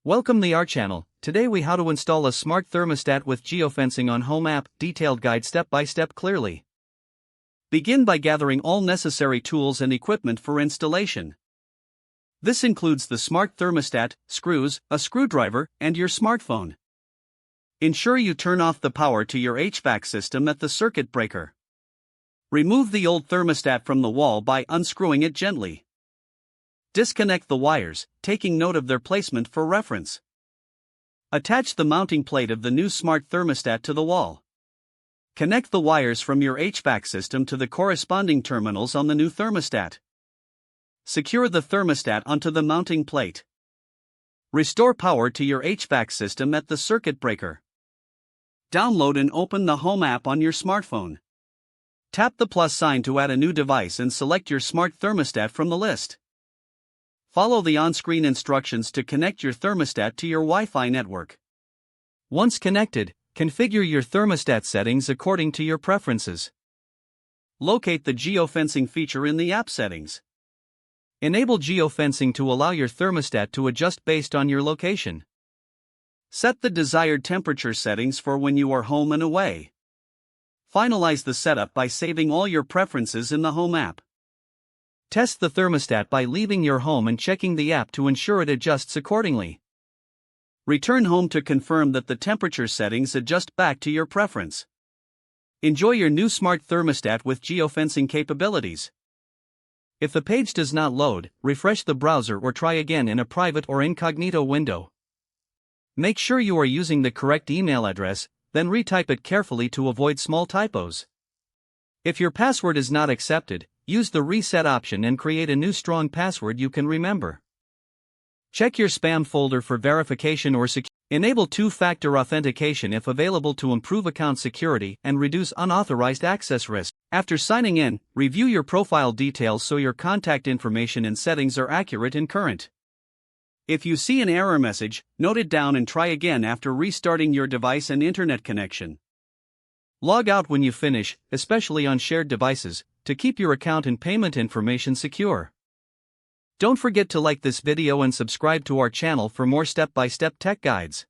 Welcome to our channel. Today we how to install a smart thermostat with geofencing on home app, detailed guide step by step clearly. Begin by gathering all necessary tools and equipment for installation. This includes the smart thermostat, screws, a screwdriver, and your smartphone. Ensure you turn off the power to your HVAC system at the circuit breaker. Remove the old thermostat from the wall by unscrewing it gently. Disconnect the wires, taking note of their placement for reference. Attach the mounting plate of the new smart thermostat to the wall. Connect the wires from your HVAC system to the corresponding terminals on the new thermostat. Secure the thermostat onto the mounting plate. Restore power to your HVAC system at the circuit breaker. Download and open the Home app on your smartphone. Tap the plus sign to add a new device and select your smart thermostat from the list. Follow the on-screen instructions to connect your thermostat to your Wi-Fi network. Once connected, configure your thermostat settings according to your preferences. Locate the geofencing feature in the app settings. Enable geofencing to allow your thermostat to adjust based on your location. Set the desired temperature settings for when you are home and away. Finalize the setup by saving all your preferences in the Home app. Test the thermostat by leaving your home and checking the app to ensure it adjusts accordingly. Return home to confirm that the temperature settings adjust back to your preference. Enjoy your new smart thermostat with geofencing capabilities. If the page does not load, refresh the browser or try again in a private or incognito window. Make sure you are using the correct email address, then retype it carefully to avoid small typos. If your password is not accepted, use the reset option and create a new strong password you can remember. Check your spam folder for verification or security. Enable two-factor authentication if available to improve account security and reduce unauthorized access risk. After signing in, review your profile details so your contact information and settings are accurate and current. If you see an error message, note it down and try again after restarting your device and internet connection. Log out when you finish, especially on shared devices, to keep your account and payment information secure. Don't forget to like this video and subscribe to our channel for more step-by-step tech guides.